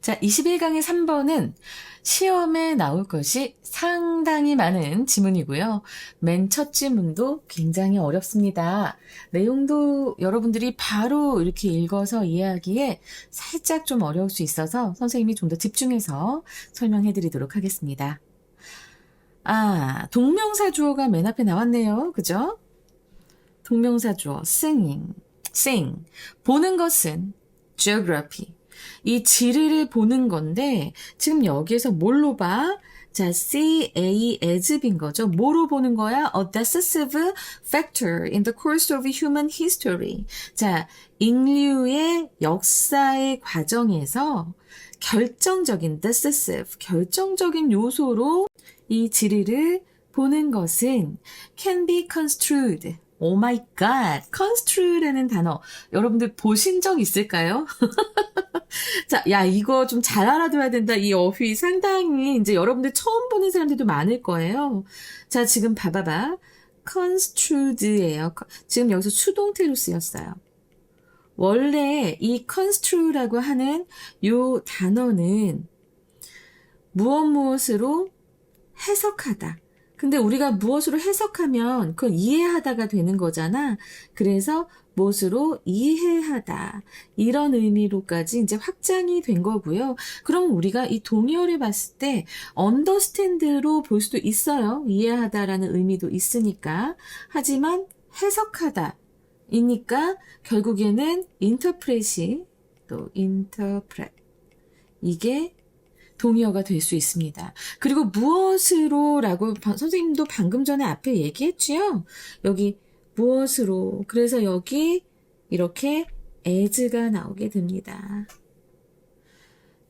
자, 21강의 3번은 시험에 나올 것이 상당히 많은 지문이고요. 맨 첫 지문도 굉장히 어렵습니다. 내용도 여러분들이 바로 이렇게 읽어서 이해하기에 살짝 좀 어려울 수 있어서 선생님이 좀 더 집중해서 설명해 드리도록 하겠습니다. 동명사 주어가 맨 앞에 나왔네요. 그죠? 동명사 주어, sing. 보는 것은 geography. 이 지리를 보는 건데 지금 여기에서 뭘로 봐? 자, CA as 빈 거죠. 뭐로 보는 거야? A decisive factor in the course of human history. 자, 인류의 역사의 과정에서 결정적인 요소로 이 지리를 보는 것은 can be construed. Oh my god, construe라는 단어 여러분들 보신 적 있을까요? 자, 이거 좀 잘 알아둬야 된다. 이 어휘 상당히 이제 여러분들 처음 보는 사람들도 많을 거예요. 자, 지금 봐봐봐. construed예요. 지금 여기서 수동태로 쓰였어요. 원래 이 construe라고 하는 요 단어는 무엇으로 해석하다. 근데 우리가 무엇으로 해석하면 그걸 이해하다가 되는 거잖아. 그래서 무엇으로 이해하다. 이런 의미로까지 이제 확장이 된 거고요. 그럼 우리가 이 동의어를 봤을 때 understand로 볼 수도 있어요. 이해하다라는 의미도 있으니까. 하지만 해석하다. 이니까 결국에는 interpret이 또 interpret. 이게 동의어가 될 수 있습니다. 그리고 무엇으로 라고 선생님도 방금 전에 앞에 얘기했지요? 여기 무엇으로. 그래서 여기 이렇게 as가 나오게 됩니다.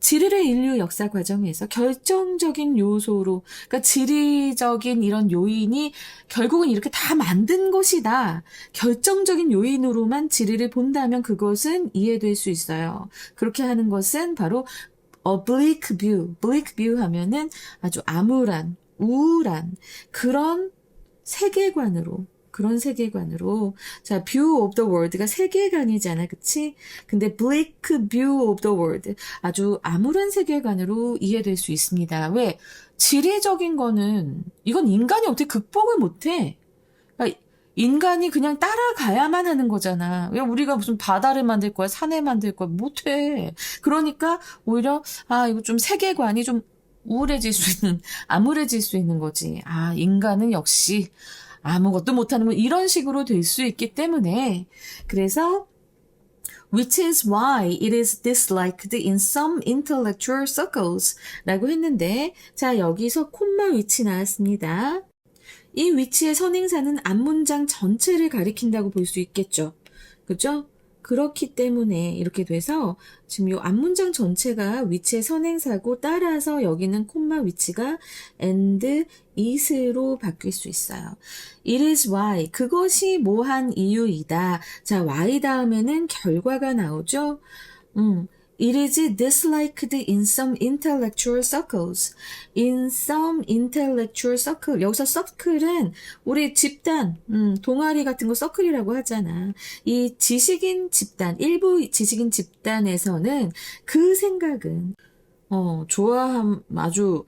지리의 인류 역사 과정에서 결정적인 요소로, 그러니까 지리적인 이런 요인이 결국은 이렇게 다 만든 것이다. 결정적인 요인으로만 지리를 본다면 그것은 이해될 수 있어요. 그렇게 하는 것은 바로 bleak view 하면은 아주 암울한, 우울한 그런 세계관으로. 자, view of the world가 세계관이잖아. 그치? 근데 bleak view of the world. 아주 암울한 세계관으로 이해될 수 있습니다. 왜? 지리적인 거는, 이건 인간이 어떻게 극복을 못해. 그러니까 인간이 그냥 따라가야만 하는 거잖아. 왜 우리가 무슨 바다를 만들 거야, 산을 만들 거야, 못해. 그러니까 오히려 이거 좀 세계관이 좀 암울해질 수 있는 거지. 인간은 역시 아무것도 못하는 이런 식으로 될 수 있기 때문에 그래서 which is why it is disliked in some intellectual circles 라고 했는데 자, 여기서 콤마 위치 나왔습니다. 이 위치의 선행사는 앞문장 전체를 가리킨다고 볼 수 있겠죠. 그죠? 그렇기 때문에 이렇게 돼서 지금 이 앞문장 전체가 위치의 선행사고 따라서 여기는 콤마 위치가 and is로 바뀔 수 있어요. It is why. 그것이 뭐한 이유이다. 자, why 다음에는 결과가 나오죠. It is disliked in some intellectual circles. In some intellectual circle. 여기서 circle은 우리 집단, 동아리 같은 거 circle이라고 하잖아. 이 지식인 집단, 일부 지식인 집단에서는 그 생각은 좋아함, 아주,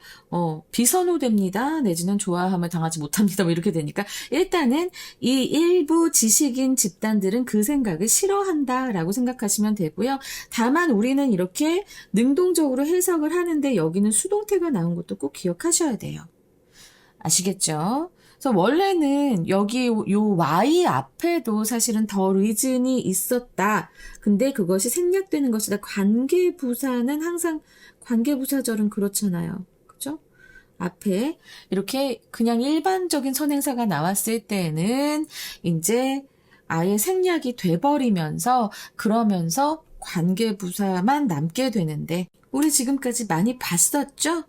비선호됩니다. 내지는 좋아함을 당하지 못합니다. 뭐 이렇게 되니까. 일단은 이 일부 지식인 집단들은 그 생각을 싫어한다 라고 생각하시면 되고요. 다만 우리는 이렇게 능동적으로 해석을 하는데 여기는 수동태가 나온 것도 꼭 기억하셔야 돼요. 아시겠죠? 그래서 원래는 여기 요 Y 앞에도 사실은 더 reason이 있었다. 근데 그것이 생략되는 것이다. 관계부사는 항상 관계부사절은 그렇잖아요. 그죠? 앞에 이렇게 그냥 일반적인 선행사가 나왔을 때는 이제 아예 생략이 돼버리면서 그러면서 관계부사만 남게 되는데 우리 지금까지 많이 봤었죠?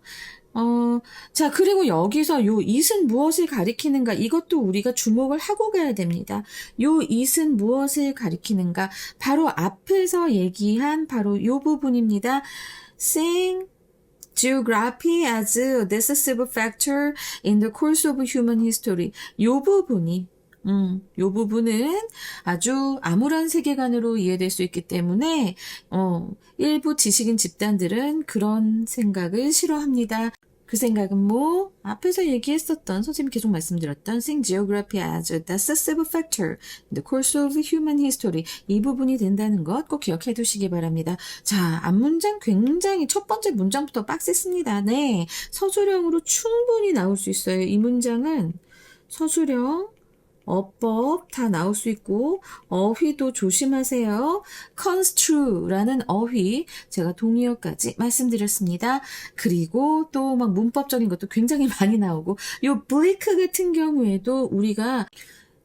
자, 그리고 여기서 요 it은 무엇을 가리키는가? 이것도 우리가 주목을 하고 가야 됩니다. 요 it은 무엇을 가리키는가? 바로 앞에서 얘기한 바로 요 부분입니다. Seeing geography as a decisive factor in the course of human history. 요 부분이 요 부분은 아주 암울한 세계관으로 이해될 수 있기 때문에, 일부 지식인 집단들은 그런 생각을 싫어합니다. 그 생각은 뭐, 앞에서 얘기했었던, 선생님이 계속 말씀드렸던 Seeing Geography as a decisive factor in the course of human history. 이 부분이 된다는 것 꼭 기억해 두시기 바랍니다. 자, 앞문장 굉장히 첫 번째 문장부터 빡셌습니다. 네, 서술형으로 충분히 나올 수 있어요. 이 문장은 서술형, 어법 다 나올 수 있고 어휘도 조심하세요. construe라는 어휘 제가 동의어까지 말씀드렸습니다. 그리고 또 막 문법적인 것도 굉장히 많이 나오고 요 bleak 같은 경우에도 우리가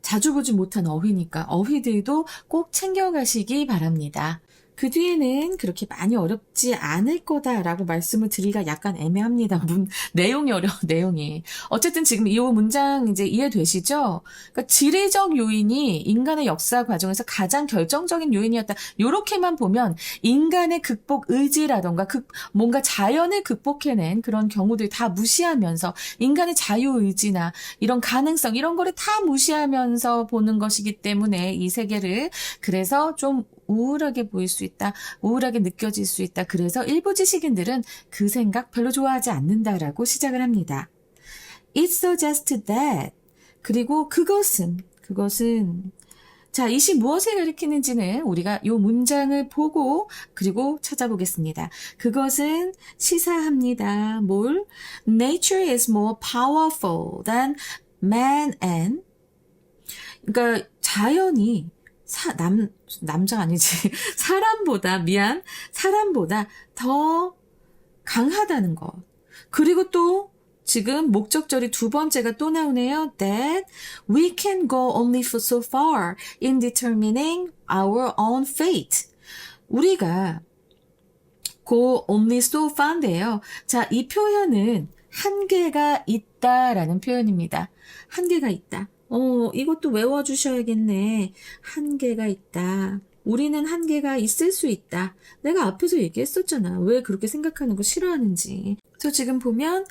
자주 보지 못한 어휘니까 어휘들도 꼭 챙겨가시기 바랍니다. 그 뒤에는 그렇게 많이 어렵지 않을 거다라고 말씀을 드리기가 약간 애매합니다. 내용이 어려워, 내용이. 어쨌든 지금 이 문장 이제 이해되시죠? 그러니까 지리적 요인이 인간의 역사 과정에서 가장 결정적인 요인이었다. 요렇게만 보면 인간의 극복 의지라던가 뭔가 자연을 극복해낸 그런 경우들 다 무시하면서 인간의 자유의지나 이런 가능성, 이런 거를 다 무시하면서 보는 것이기 때문에 이 세계를. 그래서 좀 우울하게 보일 수 있다. 우울하게 느껴질 수 있다. 그래서 일부 지식인들은 그 생각 별로 좋아하지 않는다라고 시작을 합니다. It suggests that. 그리고 그것은 자, 이시 무엇을 가리키는지는 우리가 이 문장을 보고 그리고 찾아보겠습니다. 그것은 시사합니다. 뭘? Nature is more powerful than man and. 그러니까 자연이 남자 아니지. 사람보다 더 강하다는 것. 그리고 또 지금 목적절이 두 번째가 또 나오네요. That we can go only so far in determining our own fate. 우리가 go only so far인데요. 자, 이 표현은 한계가 있다라는 표현입니다. 한계가 있다. 이것도 외워주셔야겠네. 한계가 있다. 우리는 한계가 있을 수 있다. 내가 앞에서 얘기했었잖아. 왜 그렇게 생각하는 거 싫어하는지. 그래서 지금 보면,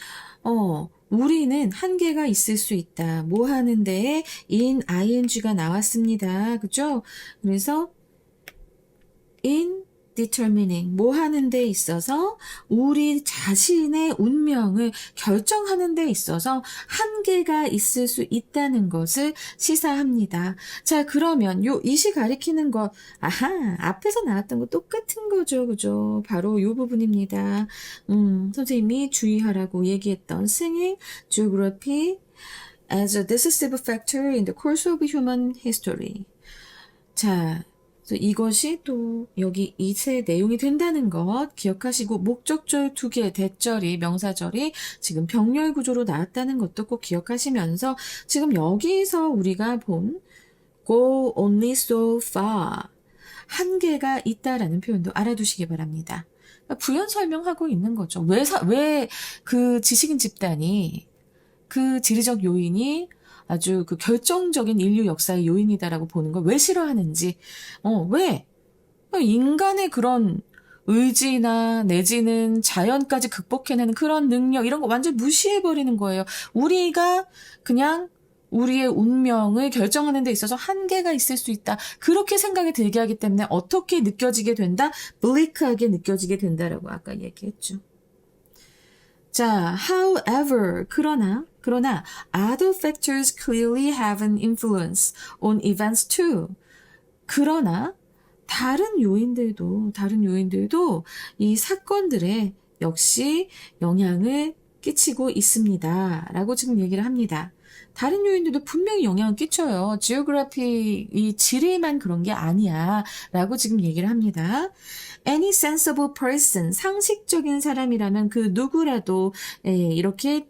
우리는 한계가 있을 수 있다. 뭐 하는데 in ing가 나왔습니다. 그죠? 그래서 in determining 뭐 하는 데 있어서 우리 자신의 운명을 결정하는 데 있어서 한계가 있을 수 있다는 것을 시사합니다. 자, 그러면 이시 가리키는 것, 앞에서 나왔던 거 똑같은 거죠. 그죠? 바로 요 부분입니다. 선생님이 주의하라고 얘기했던 Seeing Geography as a decisive factor in the course of human history. 자, 이것이 또 여기 이세 내용이 된다는 것 기억하시고 목적절 2개, 대절이, 명사절이 지금 병렬 구조로 나왔다는 것도 꼭 기억하시면서 지금 여기서 우리가 본 go only so far 한계가 있다라는 표현도 알아두시기 바랍니다. 부연 설명하고 있는 거죠. 왜 그 지식인 집단이 그 지리적 요인이 아주 그 결정적인 인류 역사의 요인이다라고 보는 걸 왜 싫어하는지, 왜? 인간의 그런 의지나 내지는 자연까지 극복해내는 그런 능력, 이런 거 완전 무시해버리는 거예요. 우리가 그냥 우리의 운명을 결정하는 데 있어서 한계가 있을 수 있다. 그렇게 생각이 들게 하기 때문에 어떻게 느껴지게 된다? bleak하게 느껴지게 된다라고 아까 얘기했죠. 자, however, 그러나 other factors clearly have an influence on events too. 그러나 다른 요인들도 이 사건들에 역시 영향을 끼치고 있습니다. 라고 지금 얘기를 합니다. 다른 요인들도 분명히 영향을 끼쳐요. 지오그래피, 이 지리만 그런 게 아니야. 라고 지금 얘기를 합니다. Any sensible person, 상식적인 사람이라면 그 누구라도 이렇게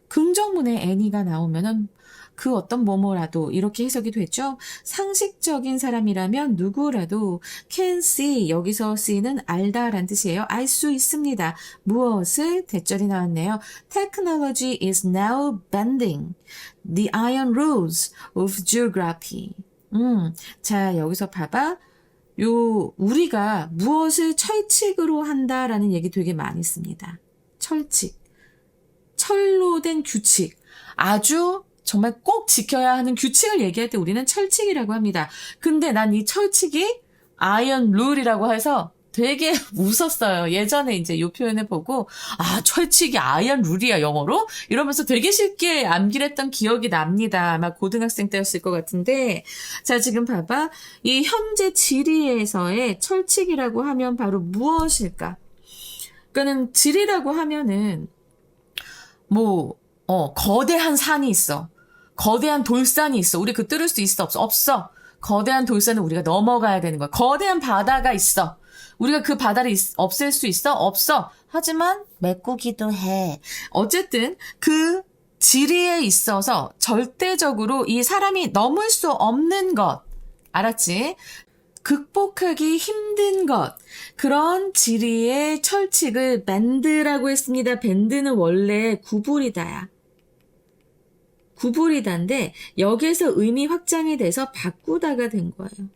긍정문에 any가 나오면은 그 어떤 뭐뭐라도 이렇게 해석이 되죠. 상식적인 사람이라면 누구라도 can see, 여기서 see는 알다라는 뜻이에요. 알 수 있습니다. 무엇을? 대절이 나왔네요. Technology is now bending the iron rules of geography. 자, 여기서 봐봐. 우리가 무엇을 철칙으로 한다라는 얘기 되게 많이 씁니다. 철칙. 철로 된 규칙. 아주 정말 꼭 지켜야 하는 규칙을 얘기할 때 우리는 철칙이라고 합니다. 근데 난 이 철칙이 iron rule이라고 해서 되게 웃었어요. 예전에 이제 이 표현을 보고, 아, 철칙이 iron rule이야, 영어로? 이러면서 되게 쉽게 암기를 했던 기억이 납니다. 아마 고등학생 때였을 것 같은데. 자, 지금 봐봐. 이 현재 지리에서의 철칙이라고 하면 바로 무엇일까? 그러니까는 지리라고 하면은, 거대한 산이 있어. 거대한 돌산이 있어. 우리 그 뚫을 수 있어? 없어? 없어. 거대한 돌산은 우리가 넘어가야 되는 거야. 거대한 바다가 있어. 우리가 그 바다를 없앨 수 있어? 없어. 하지만 메꾸기도 해. 어쨌든 그 지리에 있어서 절대적으로 이 사람이 넘을 수 없는 것. 알았지? 극복하기 힘든 것. 그런 지리의 철칙을 밴드라고 했습니다. 밴드는 원래 구부리다야. 구부리다인데 여기에서 의미 확장이 돼서 바꾸다가 된 거예요.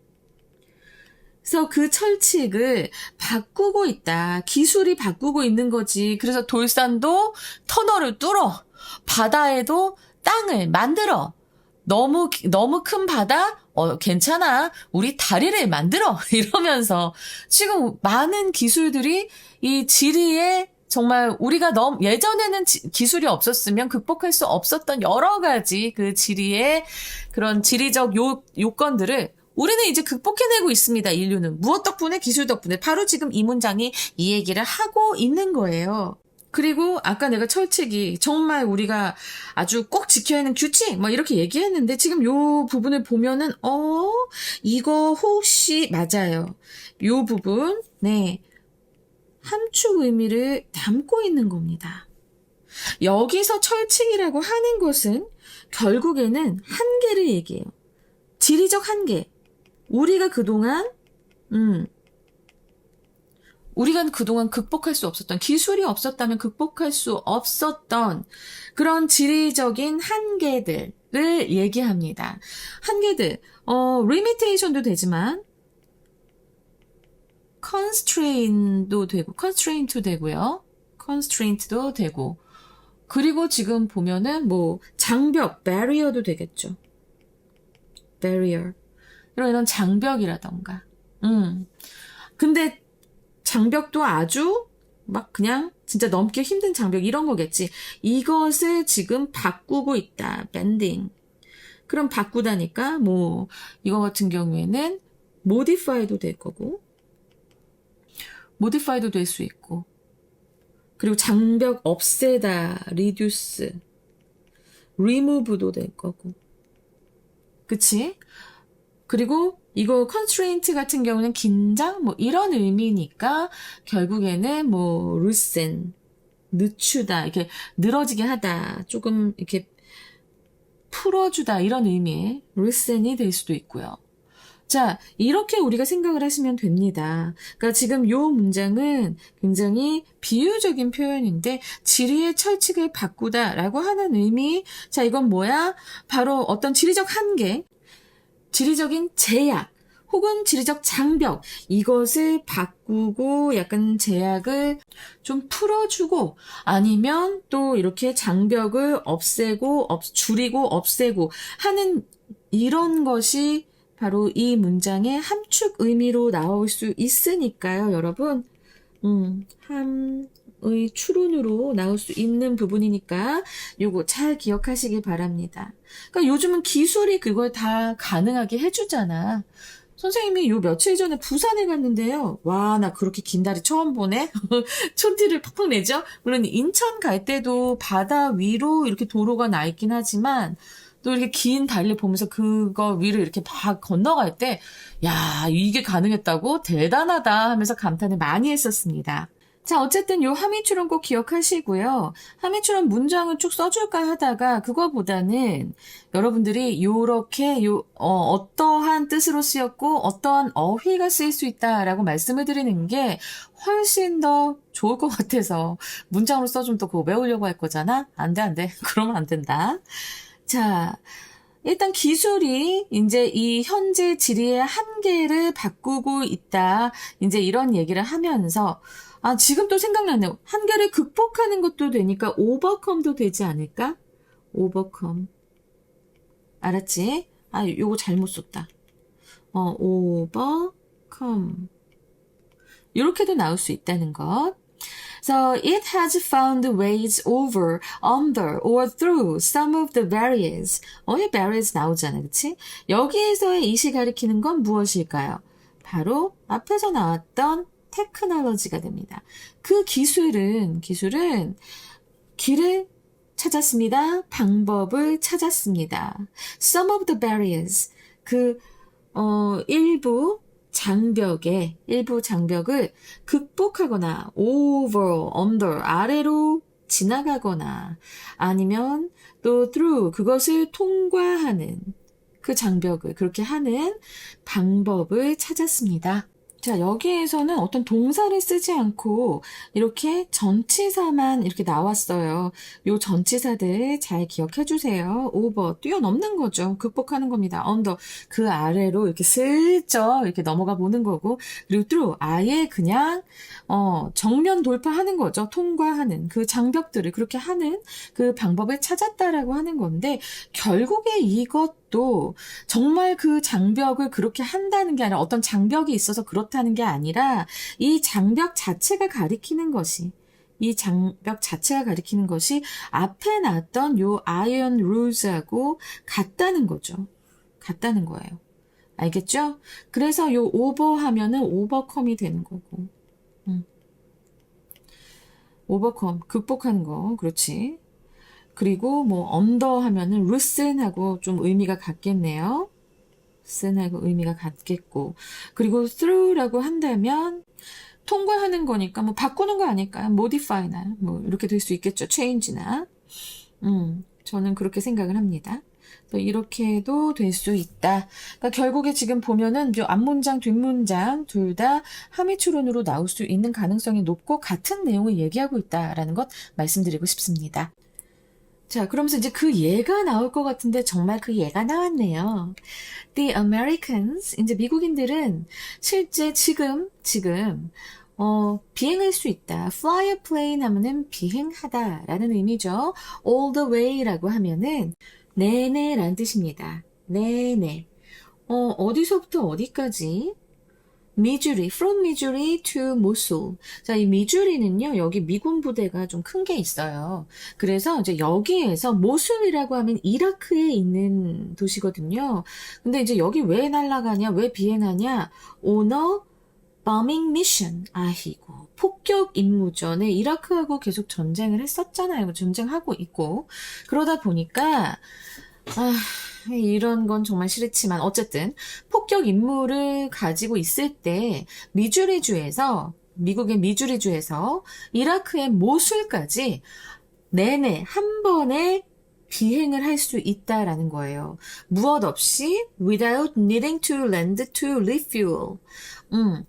그래서 그 철칙을 바꾸고 있다. 기술이 바꾸고 있는 거지. 그래서 돌산도 터널을 뚫어. 바다에도 땅을 만들어. 너무 큰 바다? 괜찮아. 우리 다리를 만들어. 이러면서 지금 많은 기술들이 이 지리에 정말 우리가 예전에는 기술이 없었으면 극복할 수 없었던 여러 가지 그 지리의 그런 지리적 요건들을 우리는 이제 극복해내고 있습니다. 인류는. 무엇 덕분에? 기술 덕분에. 바로 지금 이 문장이 이 얘기를 하고 있는 거예요. 그리고 아까 내가 철칙이 정말 우리가 아주 꼭 지켜야 하는 규칙 이렇게 얘기했는데 지금 요 부분을 보면은 이거 혹시 맞아요. 요 부분 네 함축 의미를 담고 있는 겁니다. 여기서 철칙이라고 하는 것은 결국에는 한계를 얘기해요. 지리적 한계. 우리가 그동안 극복할 수 없었던, 기술이 없었다면 극복할 수 없었던 그런 지리적인 한계들을 얘기합니다. 한계들, limitation도 되지만, constraint도 되고요. constraint도 되고. 그리고 지금 보면은 장벽, barrier도 되겠죠. barrier. 이런 장벽이라던가. 근데 장벽도 아주 그냥 진짜 넘기 힘든 장벽 이런 거겠지. 이것을 지금 바꾸고 있다. bending. 그럼 바꾸다니까 이거 같은 경우에는 modify도 될 거고 modify도 될 수 있고 그리고 장벽 없애다. reduce. remove도 될 거고. 그치? 그리고 이거 constraint 같은 경우는 긴장 이런 의미니까 결국에는 loosen, 늦추다, 이렇게 늘어지게 하다, 조금 이렇게 풀어주다 이런 의미의 loosen이 될 수도 있고요. 자, 이렇게 우리가 생각을 하시면 됩니다. 그러니까 지금 요 문장은 굉장히 비유적인 표현인데 지리의 철칙을 바꾸다라고 하는 의미. 자, 이건 뭐야? 바로 어떤 지리적 한계, 지리적인 제약 혹은 지리적 장벽 이것을 바꾸고 약간 제약을 좀 풀어주고 아니면 또 이렇게 장벽을 줄이고 없애고 하는 이런 것이 바로 이 문장의 함축 의미로 나올 수 있으니까요, 여러분. 함의 추론으로 나올 수 있는 부분이니까 요거 잘 기억하시기 바랍니다. 그러니까 요즘은 기술이 그걸 다 가능하게 해주잖아. 선생님이 요 며칠 전에 부산에 갔는데요. 와, 나 그렇게 긴 다리 처음 보네. 촌티를 팍팍 내죠. 물론 인천 갈 때도 바다 위로 이렇게 도로가 나 있긴 하지만 또 이렇게 긴 다리를 보면서 그거 위를 이렇게 막 건너갈 때, 야, 이게 가능했다고? 대단하다 하면서 감탄을 많이 했었습니다. 자, 어쨌든 요 함의추론 꼭 기억하시고요. 함의추론 문장을 쭉 써줄까 하다가 그거보다는 여러분들이 요렇게 어떠한 뜻으로 쓰였고 어떠한 어휘가 쓰일 수 있다라고 말씀을 드리는 게 훨씬 더 좋을 것 같아서 문장으로 써주면 또 그거 외우려고 할 거잖아? 안 돼. 그러면 안 된다. 자, 일단 기술이 이제 이 현재 지리의 한계를 바꾸고 있다. 이제 이런 얘기를 하면서 지금 또 생각나네요. 한계를 극복하는 것도 되니까 overcome도 되지 않을까? overcome. 알았지? 아, 요거 잘못 썼다. overcome. 이렇게도 나올 수 있다는 것. So it has found ways over, under, or through some of the barriers. 이 barriers 나오잖아, 그치? 여기에서의 이시 가리키는 건 무엇일까요? 바로 앞에서 나왔던 테크놀로지가 됩니다. 그 기술은 길을 찾았습니다. 방법을 찾았습니다. Some of the barriers. 일부 장벽을 극복하거나 over, under, 아래로 지나가거나 아니면 또 through, 그것을 통과하는 그 장벽을 그렇게 하는 방법을 찾았습니다. 자, 여기에서는 어떤 동사를 쓰지 않고 이렇게 전치사만 이렇게 나왔어요. 요 전치사들 잘 기억해 주세요. over, 뛰어넘는 거죠. 극복하는 겁니다. under, 그 아래로 이렇게 슬쩍 이렇게 넘어가 보는 거고, 그리고 through, 아예 그냥 정면 돌파하는 거죠. 통과하는 그 장벽들을 그렇게 하는 그 방법을 찾았다라고 하는 건데, 결국에 이것도 정말 그 장벽을 그렇게 한다는 게 아니라 어떤 장벽이 있어서 그렇다는 게 아니라 이 장벽 자체가 가리키는 것이 앞에 나왔던 요 iron rules하고 같다는 거죠. 같다는 거예요. 알겠죠? 그래서 요 over 하면은 overcome이 되는 거고. overcome, 극복하는 거. 그렇지. 그리고 under 하면은 loosen하고 좀 의미가 같겠네요. loosen하고 의미가 같겠고. 그리고 through라고 한다면 통과하는 거니까 바꾸는 거 아닐까요? modify나 이렇게 될 수 있겠죠. change나. 저는 그렇게 생각을 합니다. 이렇게도 될 수 있다. 그러니까 결국에 지금 보면은 요 앞문장, 뒷문장 둘 다 함의추론으로 나올 수 있는 가능성이 높고 같은 내용을 얘기하고 있다라는 것 말씀드리고 싶습니다. 자, 그러면서 이제 그 예가 나올 것 같은데 정말 그 예가 나왔네요. The Americans, 이제 미국인들은 실제 지금 비행할 수 있다. fly a plane 하면은 비행하다라는 의미죠. all the way라고 하면은 내내란 뜻입니다. 내내. 어디서부터 어디까지? 미주리, from Missouri to Mosul. 자, 이 미주리는요, 여기 미군 부대가 좀 큰 게 있어요. 그래서 이제 여기에서 모술이라고 하면 이라크에 있는 도시거든요. 근데 이제 여기 왜 날아가냐, 왜 비행하냐? on a bombing mission. 아이고, 폭격 임무죠. 네, 이라크하고 계속 전쟁을 했었잖아요. 전쟁하고 있고. 그러다 보니까, 이런 건 정말 싫지만 어쨌든 폭격 임무를 가지고 있을 때 미국의 미주리주에서 이라크의 모술까지 내내 한 번에 비행을 할 수 있다라는 거예요. 무엇 없이 without needing to land to refuel.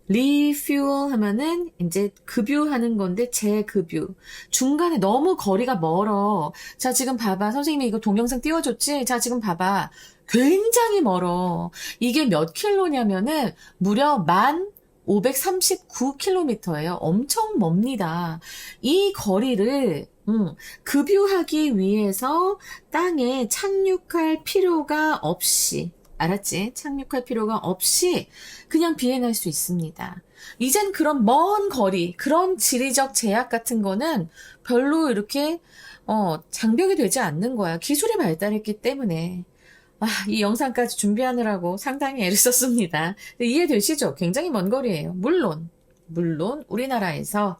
refuel 하면은 이제 급유하는 건데 재급유. 중간에 너무 거리가 멀어. 자, 지금 봐봐. 선생님이 이거 동영상 띄워줬지? 자, 지금 봐봐. 굉장히 멀어. 이게 몇 킬로냐면은 무려 1539km예요. 엄청 멉니다. 이 거리를 급유하기 위해서 땅에 착륙할 필요가 없이, 알았지? 착륙할 필요가 없이 그냥 비행할 수 있습니다. 이젠 그런 먼 거리, 그런 지리적 제약 같은 거는 별로 이렇게 장벽이 되지 않는 거야. 기술이 발달했기 때문에. 이 영상까지 준비하느라고 상당히 애를 썼습니다. 이해되시죠? 굉장히 먼 거리예요. 물론 우리나라에서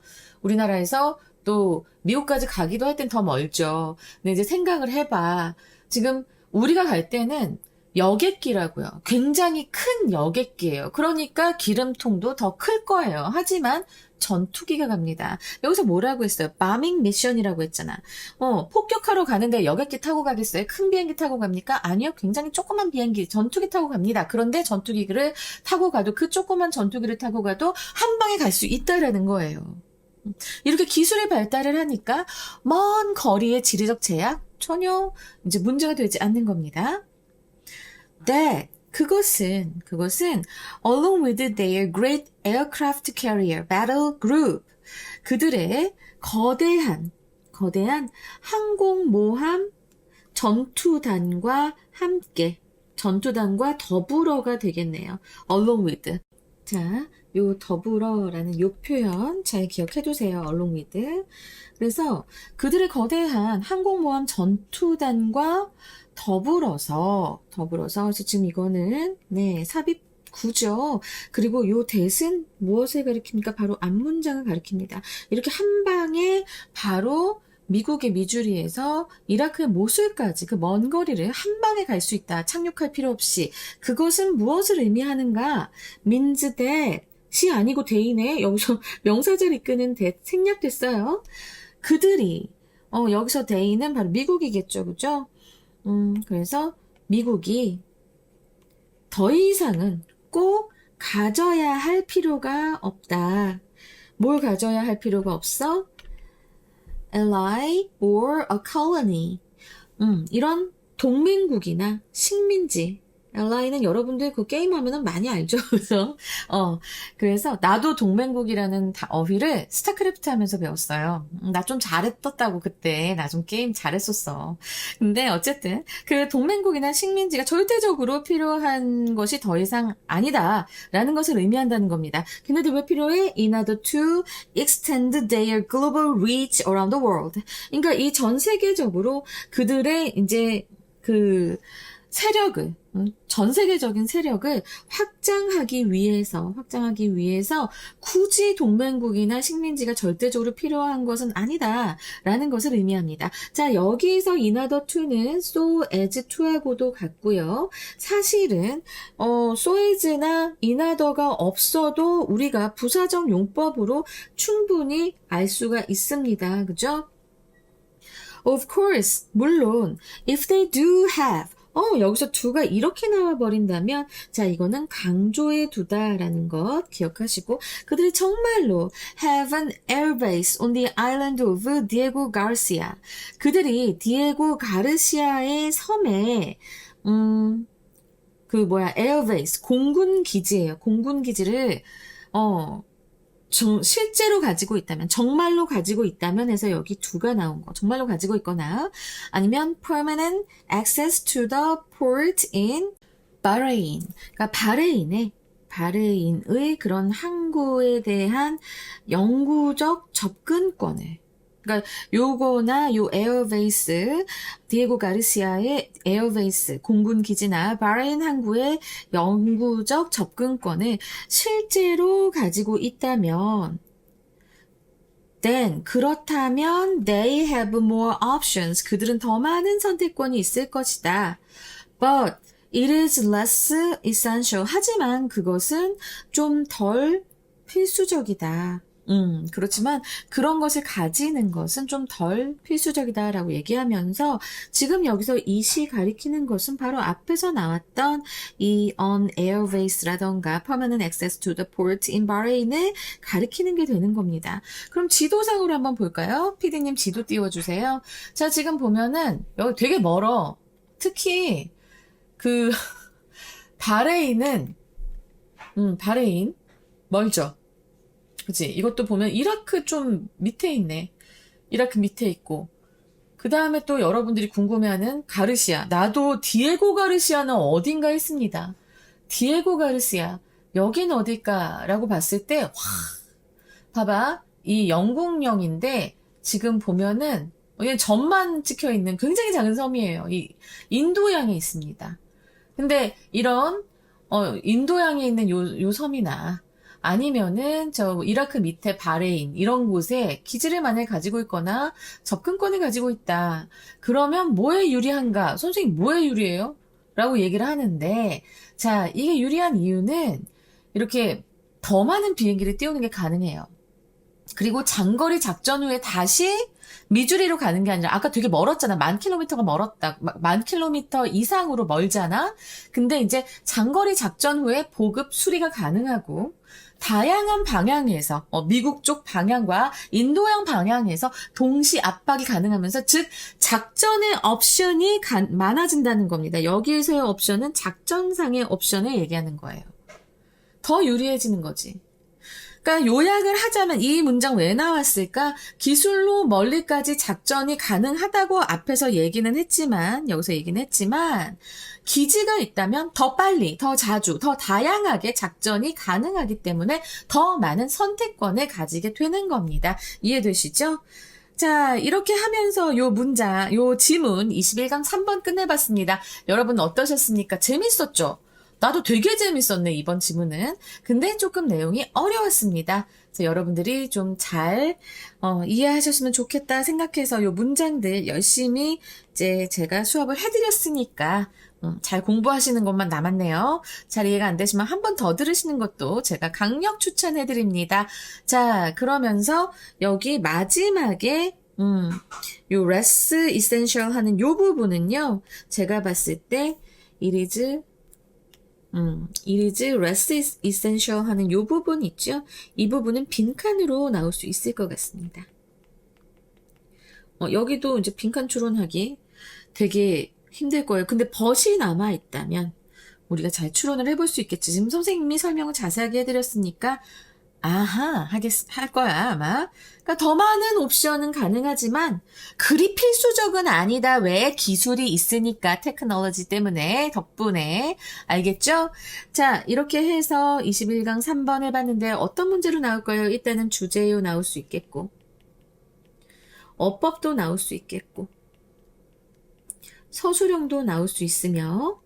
또 미국까지 가기도 할 땐 더 멀죠. 근데 이제 생각을 해봐. 지금 우리가 갈 때는 여객기라고요. 굉장히 큰 여객기예요. 그러니까 기름통도 더 클 거예요. 하지만 전투기가 갑니다. 여기서 뭐라고 했어요? 바밍 미션이라고 했잖아. 폭격하러 가는데 여객기 타고 가겠어요? 큰 비행기 타고 갑니까? 아니요. 굉장히 조그만 비행기, 전투기 타고 갑니다. 그런데 전투기를 타고 가도 그 조그만 전투기를 타고 가도 한 방에 갈 수 있다라는 거예요. 이렇게 기술이 발달을 하니까 먼 거리의 지리적 제약 전혀 이제 문제가 되지 않는 겁니다. 그것은 along with their great aircraft carrier battle group, 그들의 거대한 항공모함 전투단과 함께, 전투단과 더불어가 되겠네요. along with. 자, 요 더불어라는 요 표현 잘 기억해 두세요. along with. 그래서 그들의 거대한 항공모함 전투단과 더불어서 그래서 지금 이거는 네, 삽입 구죠. 그리고 요 that은 무엇을 가리킵니까? 바로 앞문장을 가리킵니다. 이렇게 한 방에 바로 미국의 미주리에서 이라크의 모술까지 그 먼 거리를 한 방에 갈 수 있다. 착륙할 필요 없이. 그것은 무엇을 의미하는가? means that이 아니고 the이네. 여기서 명사절 이끄는 that 생략됐어요. 그들이 여기서 the는 바로 미국이겠죠. 그죠? 그래서 미국이 더 이상은 꼭 가져야 할 필요가 없다. 뭘 가져야 할 필요가 없어? ally or a colony. 이런 동맹국이나 식민지. ally는 여러분들 그 게임하면은 많이 알죠. 그래서 나도 동맹국이라는 어휘를 스타크래프트 하면서 배웠어요. 나 좀 잘했었다고 그때. 나 좀 게임 잘했었어. 근데 어쨌든 그 동맹국이나 식민지가 절대적으로 필요한 것이 더 이상 아니다라는 것을 의미한다는 겁니다. 근데 왜 필요해? In order to extend their global reach around the world. 그러니까 이 전 세계적으로 그들의 이제 그 세력을, 전 세계적인 세력을 확장하기 위해서 굳이 동맹국이나 식민지가 절대적으로 필요한 것은 아니다라는 것을 의미합니다. 자, 여기서 in order to는 so as to하고도 같고요. 사실은 so as나 in order가 없어도 우리가 부사적 용법으로 충분히 알 수가 있습니다. 그죠? Of course, 물론 if they do have 여기서 do가 이렇게 나와버린다면, 자, 이거는 강조해 두다라는 것 기억하시고, 그들이 정말로 have an airbase on the island of Diego Garcia. 그들이 디에고 가르시아의 섬에, airbase, 공군 기지예요. 공군 기지를, 실제로 가지고 있다면, 정말로 가지고 있다면 해서 여기 두가 나온 거. 정말로 가지고 있거나, 아니면 permanent access to the port in Bahrain. 그러니까 바레인의 그런 항구에 대한 영구적 접근권을, 그러니까 요거나 요 에어베이스, 디에고 가르시아의 에어베이스, 공군 기지나 바레인 항구의 영구적 접근권을 실제로 가지고 있다면, then 그렇다면 they have more options. 그들은 더 많은 선택권이 있을 것이다. But it is less essential. 하지만 그것은 좀 덜 필수적이다. 그렇지만 그런 것을 가지는 것은 좀 덜 필수적이다라고 얘기하면서 지금 여기서 이시 가리키는 것은 바로 앞에서 나왔던 이 on airbase라던가 permanent access to the port in Bahrain을 가리키는 게 되는 겁니다. 그럼 지도상으로 한번 볼까요? 피디님 지도 띄워주세요. 자, 지금 보면은 여기 되게 멀어. 특히 그 바레인은 바레인 멀죠. 그치? 이것도 보면 이라크 좀 밑에 있네. 이라크 밑에 있고. 그 다음에 또 여러분들이 궁금해하는 가르시아. 나도 디에고 가르시아는 어딘가 했습니다. 디에고 가르시아. 여긴 어딜까라고 봤을 때, 와, 봐봐. 이 영국령인데 지금 보면은 얘는 점만 찍혀 있는 굉장히 작은 섬이에요. 이 인도양에 있습니다. 근데 이런 인도양에 있는 요 섬이나 아니면은 저 이라크 밑에 바레인 이런 곳에 기지를 만약에 가지고 있거나 접근권을 가지고 있다. 그러면 뭐에 유리한가? 선생님 뭐에 유리해요? 라고 얘기를 하는데, 자, 이게 유리한 이유는 이렇게 더 많은 비행기를 띄우는 게 가능해요. 그리고 장거리 작전 후에 다시 미주리로 가는 게 아니라, 아까 되게 멀었잖아. 10,000km가 멀었다. 10,000km 이상으로 멀잖아. 근데 이제 장거리 작전 후에 보급 수리가 가능하고, 다양한 방향에서, 미국 쪽 방향과 인도양 방향에서 동시 압박이 가능하면서, 즉, 작전의 옵션이 많아진다는 겁니다. 여기에서의 옵션은 작전상의 옵션을 얘기하는 거예요. 더 유리해지는 거지. 그러니까 요약을 하자면 이 문장 왜 나왔을까? 기술로 멀리까지 작전이 가능하다고 앞에서 얘기는 했지만, 여기서 얘기는 했지만, 기지가 있다면 더 빨리, 더 자주, 더 다양하게 작전이 가능하기 때문에 더 많은 선택권을 가지게 되는 겁니다. 이해되시죠? 자, 이렇게 하면서 요 문장, 요 지문 21강 3번 끝내봤습니다. 여러분 어떠셨습니까? 재밌었죠? 나도 되게 재밌었네, 이번 지문은. 근데 조금 내용이 어려웠습니다. 그래서 여러분들이 좀 잘 이해하셨으면 좋겠다 생각해서 요 문장들 열심히 이제 제가 수업을 해드렸으니까 잘 공부하시는 것만 남았네요. 잘 이해가 안 되시면 한 번 더 들으시는 것도 제가 강력 추천해드립니다. 자, 그러면서 여기 마지막에 요 less essential 하는 요 부분은요, 제가 봤을 때 it is less essential 하는 요 부분 있죠? 이 부분은 빈칸으로 나올 수 있을 것 같습니다. 여기도 이제 빈칸 추론하기 되게 힘들 거예요. 근데 벗이 남아있다면 우리가 잘 추론을 해볼 수 있겠지. 지금 선생님이 설명을 자세하게 해드렸으니까 아하 할 거야 아마. 그러니까 더 많은 옵션은 가능하지만 그리 필수적은 아니다. 왜? 기술이 있으니까 테크놀로지 때문에 덕분에 알겠죠? 자, 이렇게 해서 21강 3번 해봤는데 어떤 문제로 나올까요? 일단은 주제요 나올 수 있겠고 어법도 나올 수 있겠고 서술형도 나올 수 있으며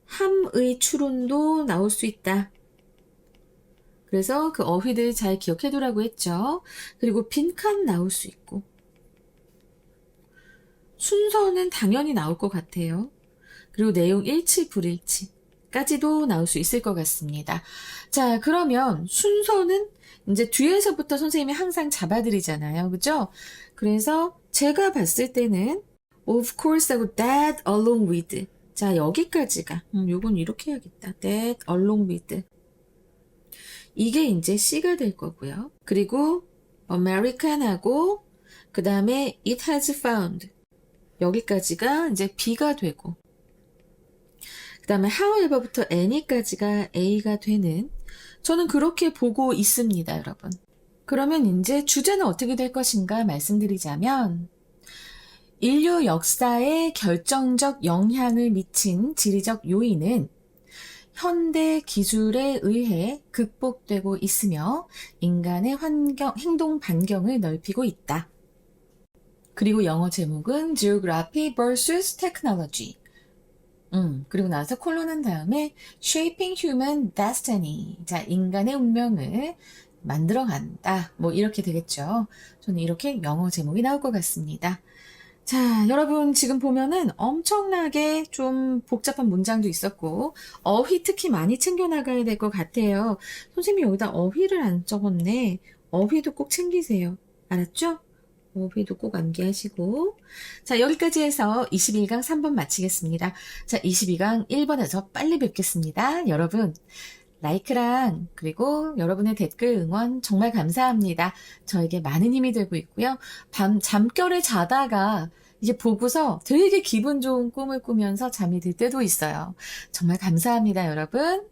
함의 추론도 나올 수 있다. 그래서 그 어휘들 잘 기억해두라고 했죠. 그리고 빈칸 나올 수 있고 순서는 당연히 나올 것 같아요. 그리고 내용 일치 불일치까지도 나올 수 있을 것 같습니다. 자, 그러면 순서는 이제 뒤에서부터 선생님이 항상 잡아드리잖아요. 그죠? 그래서 제가 봤을 때는 of course 하고 that along with. 자, 여기까지가 요건 이렇게 해야겠다. that along with. 이게 이제 C가 될 거고요. 그리고 American하고 그 다음에 it has found 여기까지가 이제 B가 되고 그 다음에 however부터 any까지가 A가 되는 저는 그렇게 보고 있습니다, 여러분. 그러면 이제 주제는 어떻게 될 것인가 말씀드리자면 인류 역사에 결정적 영향을 미친 지리적 요인은 현대 기술에 의해 극복되고 있으며 인간의 행동 반경을 넓히고 있다. 그리고 영어 제목은 Geography vs Technology. 그리고 나서 콜론한 다음에 Shaping Human Destiny. 자, 인간의 운명을 만들어간다. 뭐 이렇게 되겠죠. 저는 이렇게 영어 제목이 나올 것 같습니다. 자, 여러분 지금 보면은 엄청나게 좀 복잡한 문장도 있었고 어휘 특히 많이 챙겨나가야 될 것 같아요. 선생님이 여기다 어휘를 안 적었네. 어휘도 꼭 챙기세요. 알았죠? 어휘도 꼭 암기하시고. 자, 여기까지 해서 21강 3번 마치겠습니다. 자, 22강 1번에서 빨리 뵙겠습니다. 여러분 라이크랑 그리고 여러분의 댓글 응원 정말 감사합니다. 저에게 많은 힘이 되고 있고요. 밤 잠결에 자다가 이제 보고서 되게 기분 좋은 꿈을 꾸면서 잠이 들 때도 있어요. 정말 감사합니다, 여러분.